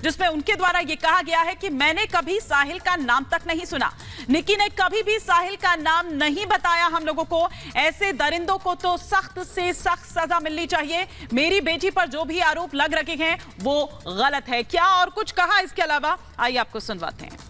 जिसमें उनके द्वारा यह कहा गया है कि मैंने कभी साहिल का नाम तक नहीं सुना, निकी ने कभी भी साहिल का नाम नहीं बताया हम लोगों को। ऐसे दरिंदों को तो सख्त से सख्त सजा मिलनी चाहिए। मेरी बेटी पर जो भी आरोप लग रखे हैं वो गलत है। क्या और कुछ कहा इसके अलावा, आइए आपको सुनवाते हैं।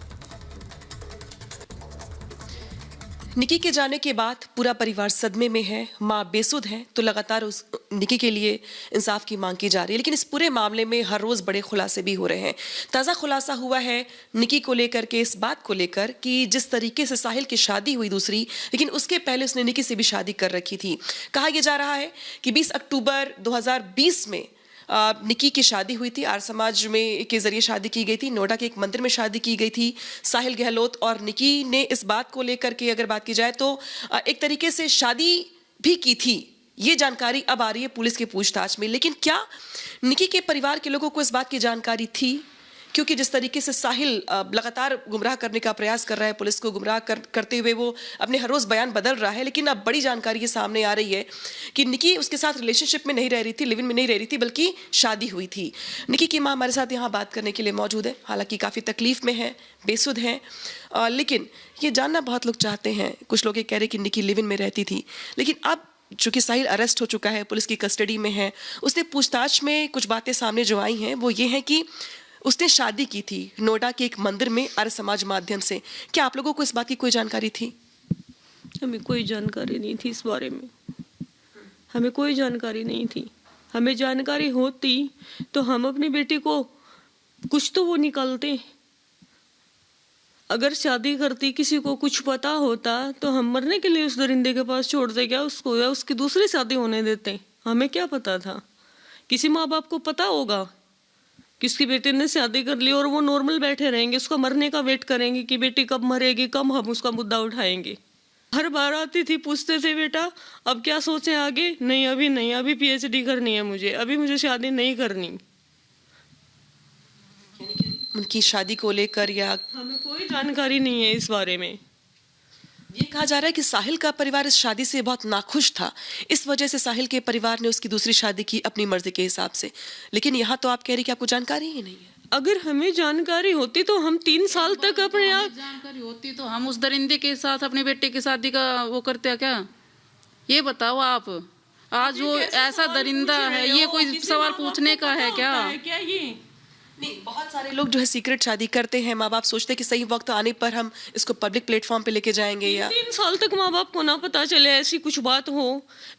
निकी के जाने के बाद पूरा परिवार सदमे में है, मां बेसुध है, तो लगातार उस निकी के लिए इंसाफ की मांग की जा रही है। लेकिन इस पूरे मामले में हर रोज बड़े खुलासे भी हो रहे हैं। ताज़ा खुलासा हुआ है निकी को लेकर के, इस बात को लेकर कि जिस तरीके से साहिल की शादी हुई दूसरी, लेकिन उसके पहले उसने निकी से भी शादी कर रखी थी। कहा यह जा रहा है कि 20 अक्टूबर 2020 में निकी की शादी हुई थी, आर्य समाज में के जरिए शादी की गई थी, नोएडा के एक मंदिर में शादी की गई थी। साहिल गहलोत और निकी ने इस बात को लेकर के अगर बात की जाए तो एक तरीके से शादी भी की थी। ये जानकारी अब आ रही है पुलिस के पूछताछ में। लेकिन क्या निकी के परिवार के लोगों को इस बात की जानकारी थी? क्योंकि जिस तरीके से साहिल लगातार गुमराह करने का प्रयास कर रहा है, पुलिस को गुमराह करते हुए वो अपने हर रोज बयान बदल रहा है। लेकिन अब बड़ी जानकारी ये सामने आ रही है कि निकी उसके साथ रिलेशनशिप में नहीं रह रही थी, लिव इन में नहीं रह रही थी, बल्कि शादी हुई थी। निकी की मां हमारे साथ यहाँ बात करने के लिए मौजूद है। हालांकि काफ़ी तकलीफ में है, बेसुध है, लेकिन ये जानना बहुत लोग चाहते हैं। कुछ लोग ये कह रहे हैं कि निकी लिव इन में रहती थी, लेकिन अब चूंकि साहिल अरेस्ट हो चुका है, पुलिस की कस्टडी में है, उसने पूछताछ में कुछ बातें सामने जो आई हैं वो ये हैं कि उसने शादी की थी नोएडा के एक मंदिर में आर्य समाज माध्यम से। क्या आप लोगों को इस बात की कोई जानकारी थी? हमें कोई जानकारी नहीं थी इस बारे में, हमें कोई जानकारी नहीं थी। हमें जानकारी होती तो हम अपनी बेटी को कुछ तो वो निकालते। अगर शादी करती, किसी को कुछ पता होता तो हम मरने के लिए उस दरिंदे के पास छोड़ते क्या उसको, या उसकी दूसरी शादी होने देते? हमें क्या पता था? किसी माँ बाप को पता होगा कि उसकी बेटी ने शादी कर ली और वो नॉर्मल बैठे रहेंगे, उसका मरने का वेट करेंगे कि बेटी कब मरेगी, कब हम उसका मुद्दा उठाएंगे। हर बार आती थी, पूछते थे बेटा अब क्या सोचें आगे? नहीं, अभी नहीं, अभी पीएचडी करनी है मुझे, अभी मुझे शादी नहीं करनी। उनकी शादी को लेकर या हमें कोई जानकारी नहीं है इस बारे में। ये कहा जा रहा है कि साहिल का परिवार इस शादी से बहुत नाखुश था, इस वजह से साहिल के परिवार ने उसकी दूसरी शादी की अपनी मर्जी के हिसाब से। लेकिन यहाँ तो आप कह रही कि आपको जानकारी ही नहीं है। अगर हमें जानकारी होती तो हम 3 साल तक अपने आप जानकारी होती तो हम उस दरिंदे के साथ अपने बेटे की शादी का वो करते क्या? ये बताओ आप। आज वो ऐसा दरिंदा है, ये कोई सवाल पूछने का है क्या? ये नहीं, बहुत सारे लोग जो है सीक्रेट शादी करते हैं। माँ बाप सोचते हैं कि सही वक्त आने पर हम इसको पब्लिक प्लेटफॉर्म पे लेके जाएंगे। या 3 साल तक माँ बाप को ना पता चले ऐसी कुछ बात हो,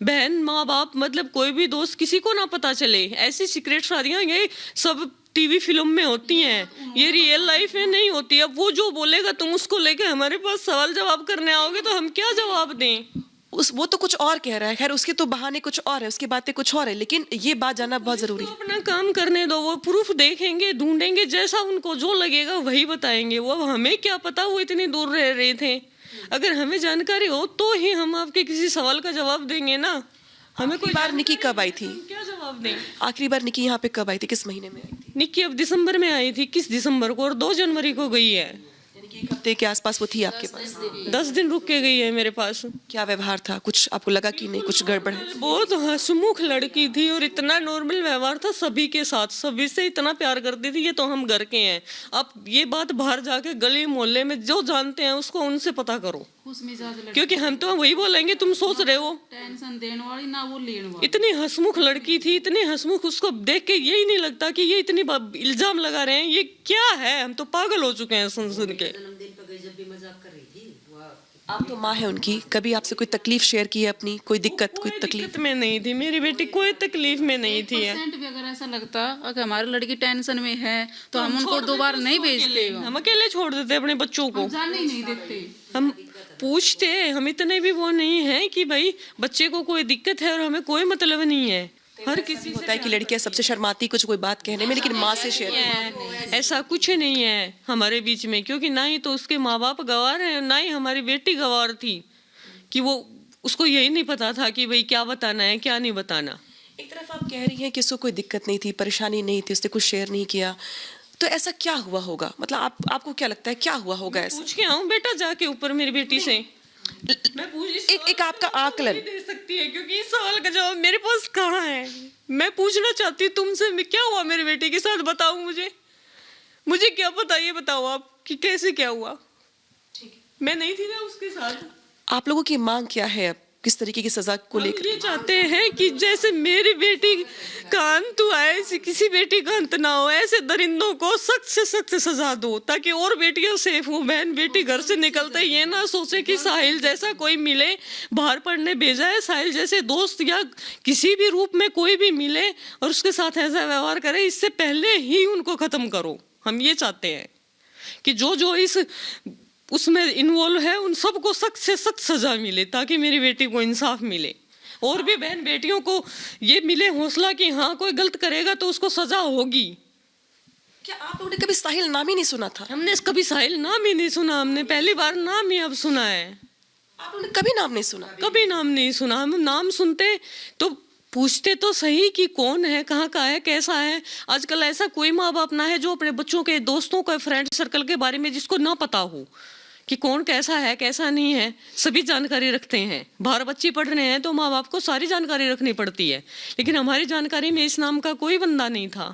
बहन माँ बाप मतलब कोई भी दोस्त किसी को ना पता चले। ऐसी सीक्रेट शादियाँ ये सब टीवी फिल्म में होती हैं, ये रियल लाइफ में नहीं होती। अब वो जो बोलेगा तुम उसको लेके हमारे पास सवाल जवाब करने आओगे तो हम क्या जवाब दें? वो तो कुछ और कह रहा है, खैर उसके तो बहाने कुछ और है, उसकी बातें कुछ और है, लेकिन ये बात जानना बहुत जरूरी है। अपना काम करने दो, वो प्रूफ देखेंगे, ढूंढेंगे, जैसा उनको जो लगेगा वही बताएंगे। वो हमें क्या पता वो इतनी दूर रह रहे थे। अगर हमें जानकारी हो तो ही हम आपके किसी सवाल का जवाब देंगे ना। हमें कोई बार निकी कब आई थी? क्या जवाब दें? आखिरी बार निकी यहाँ पे कब आई थी, किस महीने में आई थी? निकी अब दिसंबर में आई थी। किस दिसंबर को? और 2 जनवरी को गई है। एक हफ्ते के आसपास वो थी आपके पास? 10 दिन रुक के गई है मेरे पास। क्या व्यवहार था? कुछ आपको लगा कि नहीं कुछ गड़बड़ है? बहुत हंसमुख लड़की थी और इतना नॉर्मल व्यवहार था सभी के साथ, सभी से इतना प्यार करती थी। ये तो हम घर के हैं, अब ये बात बाहर जाके गली मोहल्ले में जो जानते हैं उसको उनसे पता करो, क्योंकि हम तो वही बोलेंगे तुम सोच रहे हो। टेंशन देने वाली ना वो लेने वाली। इतनी हंसमुख लड़की थी, इतनी हंसमुख, उसको देख के यही नहीं लगता कि ये इतनी इल्जाम लगा रहे हैं। ये क्या है? हम तो पागल हो चुके हैं सुन सुन के। आप तो माँ है उनकी, कभी आपसे कोई तकलीफ शेयर की है अपनी? कोई दिक्कत, कोई तकलीफ? दिक्कत में नहीं थी मेरी बेटी, कोई तकलीफ में नहीं थी। 1% भी अगर ऐसा लगता अगर हमारी लड़की टेंशन में है तो हम उनको दोबारा नहीं भेजते। हम अकेले छोड़ देते अपने बच्चों को, जाने ही नहीं देते। हम पूछते, हम इतने भी वो नहीं है कि भाई बच्चे को कोई दिक्कत है और हमें कोई मतलब नहीं है। हर किसी होता है कि लड़कियां सबसे शर्माती कुछ कोई बात कहने में, लेकिन माँ से शेयर है, ऐसा कुछ नहीं है हमारे बीच में, क्योंकि ना ही तो उसके माँ बाप गवार हैं, ना ही हमारी बेटी गवार थी कि वो उसको यही नहीं पता था कि भाई क्या बताना है क्या नहीं बताना। एक तरफ आप कह रही हैं कि उसको कोई दिक्कत नहीं थी, परेशानी नहीं थी, उसने कुछ शेयर नहीं किया, तो ऐसा क्या हुआ होगा? मतलब आपको क्या लगता है क्या हुआ होगा ऐसा? पूछ के आऊं बेटा जाके ऊपर मेरी बेटी से। मैं एक आपका आकलन दे सकती है, क्योंकि इस सवाल का जवाब मेरे पास कहाँ है। मैं पूछना चाहती हूँ तुमसे, क्या हुआ मेरी बेटी के साथ, बताओ मुझे। मुझे क्या पता, ये बताओ आप कि कैसे क्या हुआ। मैं नहीं थी ना उसके साथ। आप लोगों की मांग क्या है अब, किस तरीके की सजा को हम लेकर? ये चाहते हैं कि जैसे मेरी बेटी का अंत हुआ है, ऐसे किसी बेटी का अंत ना हो। ऐसे दरिंदों को सख्त से सख्त सजा दो ताकि और बेटियां सेफ हो। बहन बेटी घर से निकलते ये ना सोचे कि साहिल जैसा कोई मिले, बाहर पढ़ने भेजा है, साहिल जैसे दोस्त या किसी भी रूप में कोई भी मिले और उसके साथ ऐसा व्यवहार करे, इससे पहले ही उनको खत्म करो। हम ये चाहते हैं कि जो इस उसमें इन्वॉल्व है उन सबको सख्त से सख्त सजा मिले ताकि मेरी बेटी को इंसाफ मिले। और भी बहन बेटियों को ये मिले हौसला कि हाँ कोई गलत करेगा तो उसको सजा होगी। क्या आप लोगों ने कभी साहिल नाम ही नहीं सुना था? हमने कभी साहिल नाम ही नहीं सुना, हमने पहली बार नाम ही अब सुना है। आप लोगों ने कभी नाम नहीं सुना? कभी नाम नहीं सुना। हम नाम सुनते तो पूछते तो सही कि कौन है, कहाँ का है, कैसा है। आजकल ऐसा कोई माँ बाप ना है जो अपने बच्चों के दोस्तों के फ्रेंड सर्कल के बारे में जिसको ना पता हो कि कौन कैसा है कैसा नहीं है। सभी जानकारी रखते हैं। बाहर बच्चे पढ़ रहे हैं तो माँ बाप को सारी जानकारी रखनी पड़ती है, लेकिन हमारी जानकारी में इस नाम का कोई बंदा नहीं था।